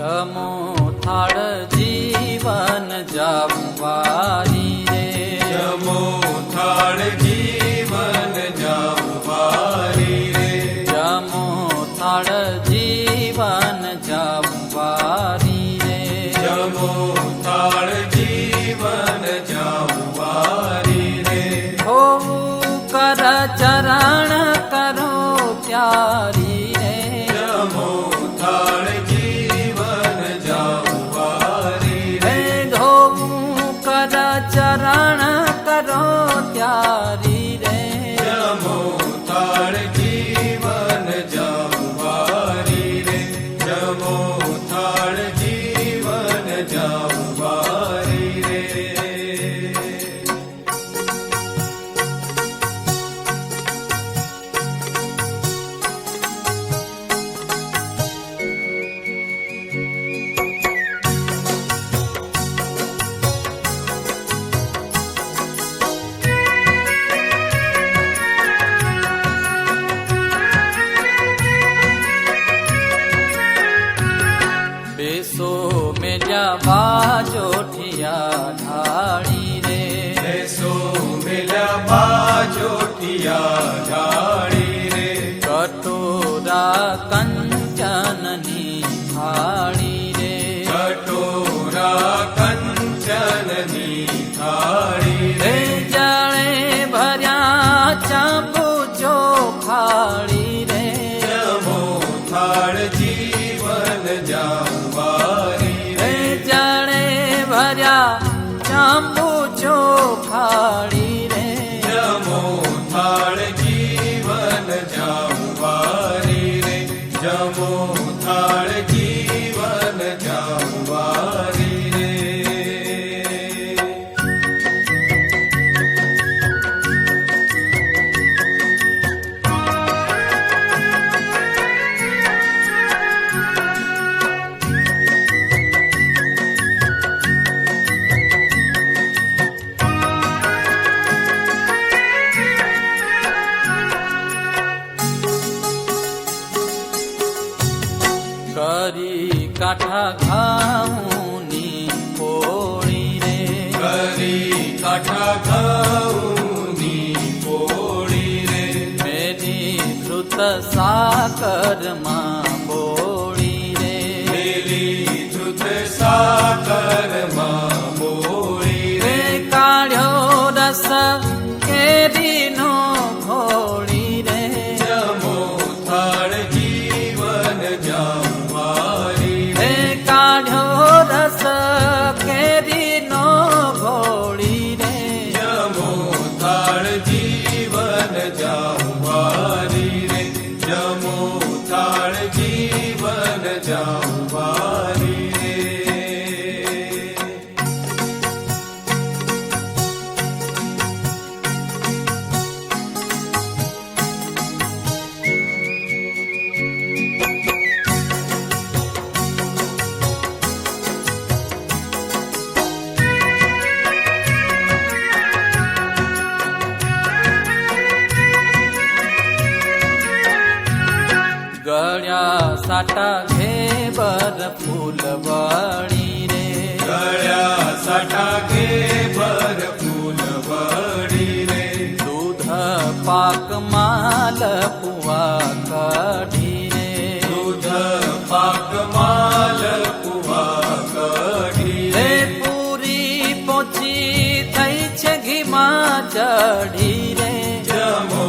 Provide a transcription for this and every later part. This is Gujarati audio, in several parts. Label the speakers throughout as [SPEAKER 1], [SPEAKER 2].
[SPEAKER 1] જમો થાળ જીવન જમવારી રે,
[SPEAKER 2] જમો થાળ જીવન જમવારી રે,
[SPEAKER 1] જમો થાળ જીવન જમવારી રે,
[SPEAKER 2] જમો થાળ જીવન જમવારી રે,
[SPEAKER 1] હોવું કર ચરણ કરો ત્યારી રે,
[SPEAKER 2] જમો થાળ જીવન જમવારી રે,
[SPEAKER 1] ધોવું કર ચરણ કરો ત્યારી રે,
[SPEAKER 2] જમો થાળ જીવન જમવારી રે, જમો થાળ જીવન જમવારી રે.
[SPEAKER 1] બેસો મેલ્યા બાજોઠિયા ઢાળી રે,
[SPEAKER 2] બેસો મેલ્યા બાજોઠિયા ઢાળી રે,
[SPEAKER 1] કટોરા કંચનની થાળી રે,
[SPEAKER 2] કટોરા કંચનની થાળી
[SPEAKER 1] રે
[SPEAKER 2] રે,
[SPEAKER 1] જાણે ભર્યા ચાંપુ ચોખાળી રે,
[SPEAKER 2] જમો થાળ જીવન જમવારી
[SPEAKER 1] રે
[SPEAKER 2] રે,
[SPEAKER 1] જાણે ભર્યા ચાંપુ ચોખાળી રે,
[SPEAKER 2] જમો થાળ જીવન જમવારી રે, જમો થાળ જીવન જમવારી રે.
[SPEAKER 1] કરી કાંઠા ઘાઉની પોળી રે,
[SPEAKER 2] કરી કાંઠા ઘઉંની પોળી રે,
[SPEAKER 1] મેલી ધૃત સાકરમાં બોળી રે,
[SPEAKER 2] મેલી ધૃત સાકરમાં બોળી
[SPEAKER 1] રે
[SPEAKER 2] રે,
[SPEAKER 1] કાઢ્યો રસ કેરીનો ઘોળી રે,
[SPEAKER 2] જમો થાળ જીવન જમવારી
[SPEAKER 1] રે
[SPEAKER 2] રે,
[SPEAKER 1] કાઢ્યો રસ કેરીનો ઘોળી રે,
[SPEAKER 2] જમો થાળ જીવન જમવારી રે, જમો થાળ જીવન જમવારી રે.
[SPEAKER 1] ગળ્યા સાટા ઘેબર ફૂલવાળી રે,
[SPEAKER 2] ગળ્યા સાટા ઘેબર ફૂલવાળી રે,
[SPEAKER 1] દૂધ પાક માલ પુવા કાઢી રે,
[SPEAKER 2] દૂધ પાક માલ પુવા કાઢી
[SPEAKER 1] રે
[SPEAKER 2] રે,
[SPEAKER 1] પૂરી પોચી થઈ છે ઘીમાં ચઢી રે,
[SPEAKER 2] જમો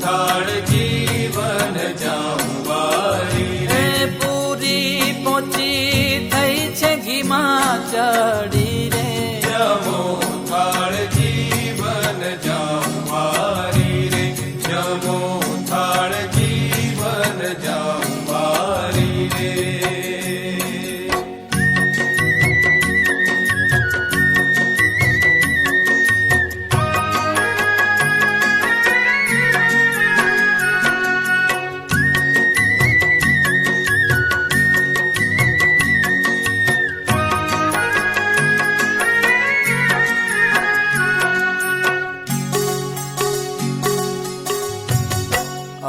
[SPEAKER 2] થાળ જીવન જમવારી રે,
[SPEAKER 1] રે પૂરી પોચી થઈ છે ઘીમાં ચઢી રે,
[SPEAKER 2] જમો થાળ જીવન જમવારી રે, જમો થાળ જીવન જમવારી રે.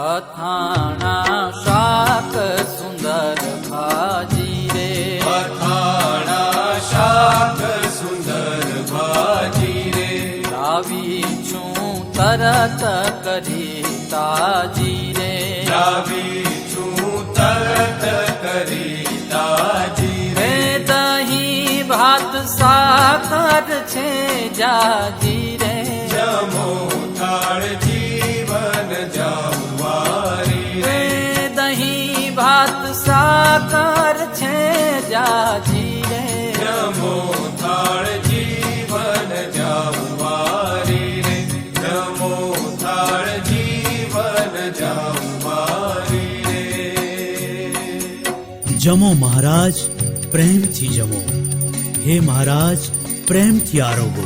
[SPEAKER 1] અથાણા શાક સુંદર તરત કરી તાજી રે
[SPEAKER 2] લાવી છું તરત કરી તાજી
[SPEAKER 1] રે
[SPEAKER 2] રે
[SPEAKER 1] દહીં ભાત સાકર છે જાજી રે
[SPEAKER 2] જમો થાળ જીવન જમવારી
[SPEAKER 1] રે
[SPEAKER 2] રે
[SPEAKER 1] દહીં ભાત સાકર છે જાજી રે
[SPEAKER 2] જમો થાળ જીવન જમવારી રે જમો થાળ જીવન જમવારી રે
[SPEAKER 3] જમો મહારાજ પ્રેમથી જમો, હે મહારાજ પ્રેમથી આરોગો.